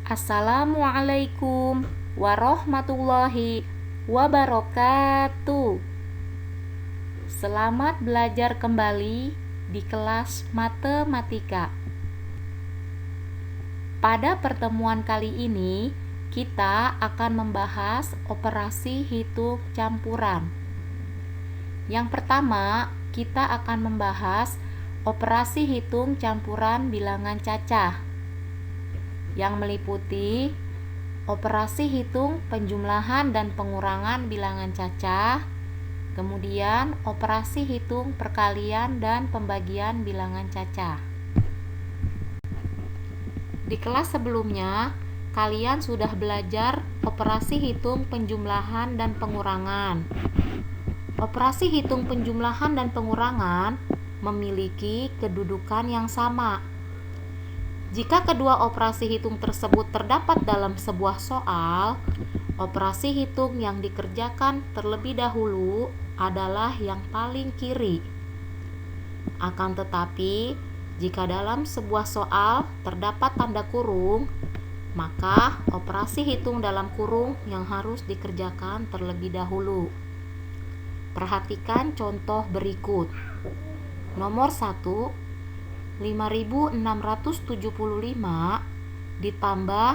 Assalamualaikum warahmatullahi wabarakatuh. Selamat belajar kembali di kelas matematika. Pada pertemuan kali ini, kita akan membahas operasi hitung campuran. Yang pertama, kita akan membahas operasi hitung campuran bilangan cacah yang meliputi operasi hitung penjumlahan dan pengurangan bilangan cacah, kemudian operasi hitung perkalian dan pembagian bilangan cacah. Di kelas sebelumnya, kalian sudah belajar operasi hitung penjumlahan dan pengurangan. Operasi hitung penjumlahan dan pengurangan memiliki kedudukan yang sama. Jika kedua operasi hitung tersebut terdapat dalam sebuah soal, operasi hitung yang dikerjakan terlebih dahulu adalah yang paling kiri. Akan tetapi, jika dalam sebuah soal terdapat tanda kurung, maka operasi hitung dalam kurung yang harus dikerjakan terlebih dahulu. Perhatikan contoh berikut. Nomor 1, 5.675 ditambah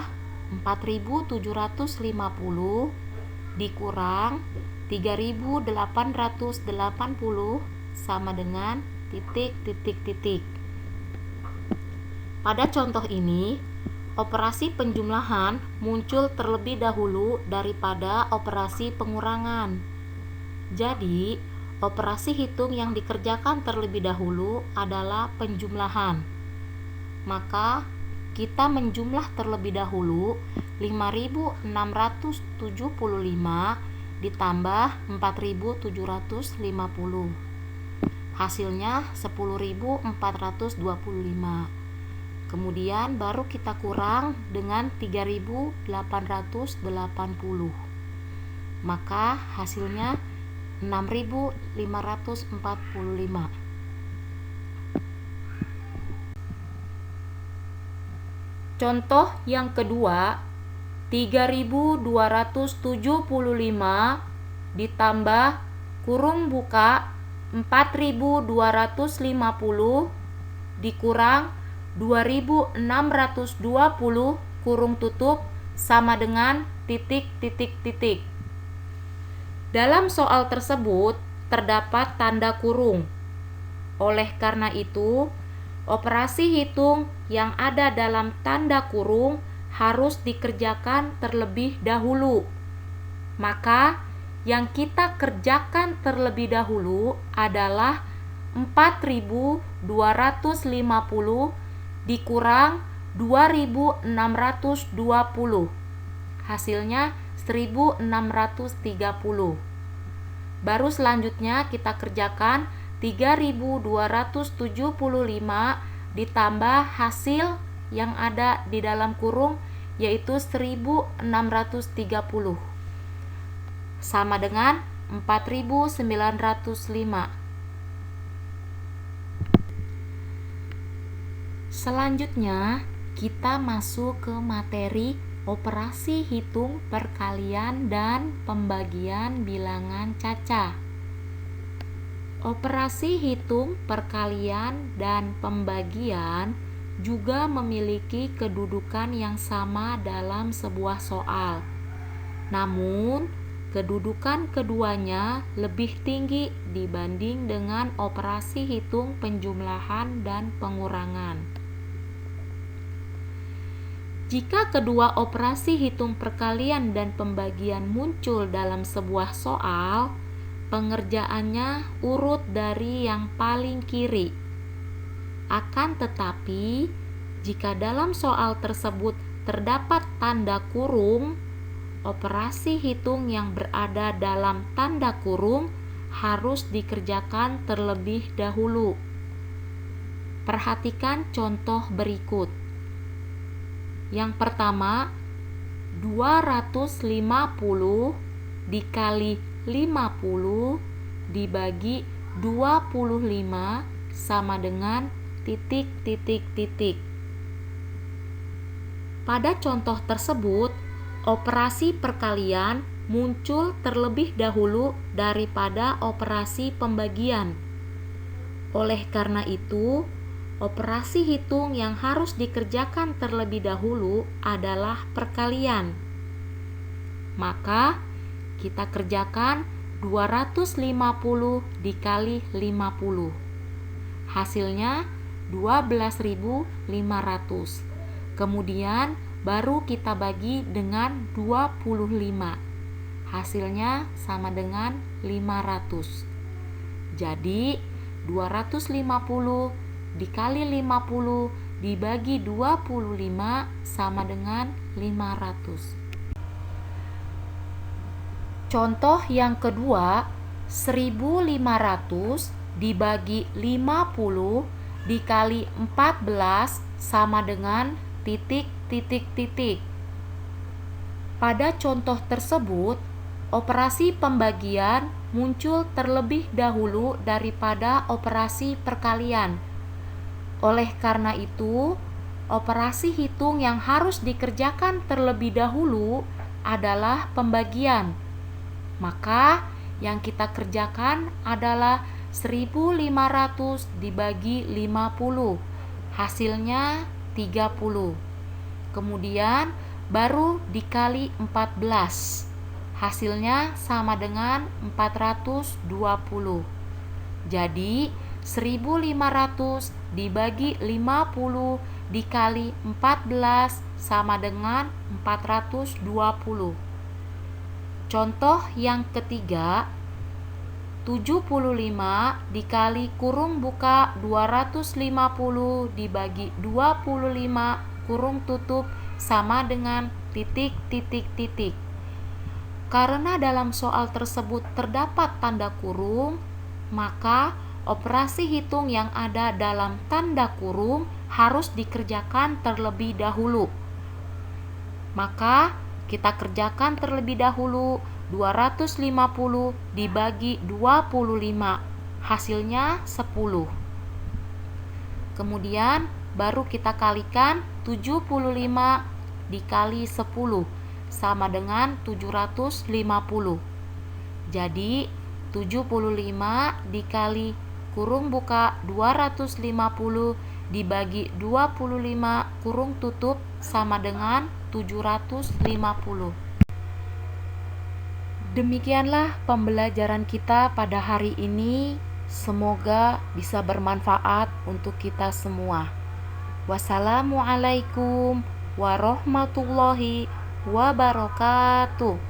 4.750 dikurang 3.880 sama dengan titik. Pada contoh ini, operasi penjumlahan muncul terlebih dahulu daripada operasi pengurangan. Jadi, operasi hitung yang dikerjakan terlebih dahulu adalah penjumlahan. Maka, kita menjumlah terlebih dahulu 5.675 ditambah 4.750. Hasilnya 10.425. Kemudian baru kita kurang dengan 3.880. Maka hasilnya 6.545. Contoh yang kedua, 3.275 ditambah kurung buka 4.250 dikurang 2.620 kurung tutup sama dengan titik. Dalam soal tersebut terdapat tanda kurung. Oleh karena itu, operasi hitung yang ada dalam tanda kurung harus dikerjakan terlebih dahulu. Maka, yang kita kerjakan terlebih dahulu adalah 4.250 dikurang 2.620. Hasilnya 1.630. Baru selanjutnya kita kerjakan 3.275 ditambah hasil yang ada di dalam kurung yaitu 1.630 sama dengan 4.905. Selanjutnya kita masuk ke materi operasi hitung perkalian dan pembagian bilangan cacah. Operasi hitung perkalian dan pembagian juga memiliki kedudukan yang sama dalam sebuah soal. Namun, kedudukan keduanya lebih tinggi dibanding dengan operasi hitung penjumlahan dan pengurangan. Jika kedua operasi hitung perkalian dan pembagian muncul dalam sebuah soal, pengerjaannya urut dari yang paling kiri. Akan tetapi, jika dalam soal tersebut terdapat tanda kurung, operasi hitung yang berada dalam tanda kurung harus dikerjakan terlebih dahulu. Perhatikan contoh berikut. Yang pertama, 250 dikali 50 dibagi 25 sama dengan titik. Pada contoh tersebut, operasi perkalian muncul terlebih dahulu daripada operasi pembagian. Oleh karena itu, operasi hitung yang harus dikerjakan terlebih dahulu adalah perkalian. Maka, kita kerjakan 250 dikali 50. Hasilnya 12.500. Kemudian baru kita bagi dengan 25. Hasilnya sama dengan 500. Jadi 250 dikali 50 dibagi 25 sama dengan 500. Contoh yang kedua, 1.500 dibagi 50 dikali 14 sama dengan titik. Pada contoh tersebut, operasi pembagian muncul terlebih dahulu daripada operasi perkalian. Oleh karena itu, operasi hitung yang harus dikerjakan terlebih dahulu adalah pembagian. Maka yang kita kerjakan adalah 1.500 dibagi 50. Hasilnya 30. Kemudian baru dikali 14. Hasilnya sama dengan 420. Jadi 1.500 dibagi 50 dikali 14 sama dengan 420. Contoh yang ketiga, 75 dikali kurung buka 250 dibagi 25 kurung tutup sama dengan titik. Karena dalam soal tersebut terdapat tanda kurung, maka operasi hitung yang ada dalam tanda kurung harus dikerjakan terlebih dahulu. Maka kita kerjakan terlebih dahulu 250 dibagi 25, hasilnya 10. Kemudian baru kita kalikan 75 dikali 10 sama dengan 750. Jadi 75 dikali kurung buka 250 dibagi 25 kurung tutup sama dengan 750. Demikianlah pembelajaran kita pada hari ini. Semoga bisa bermanfaat untuk kita semua. Wassalamualaikum warahmatullahi wabarakatuh.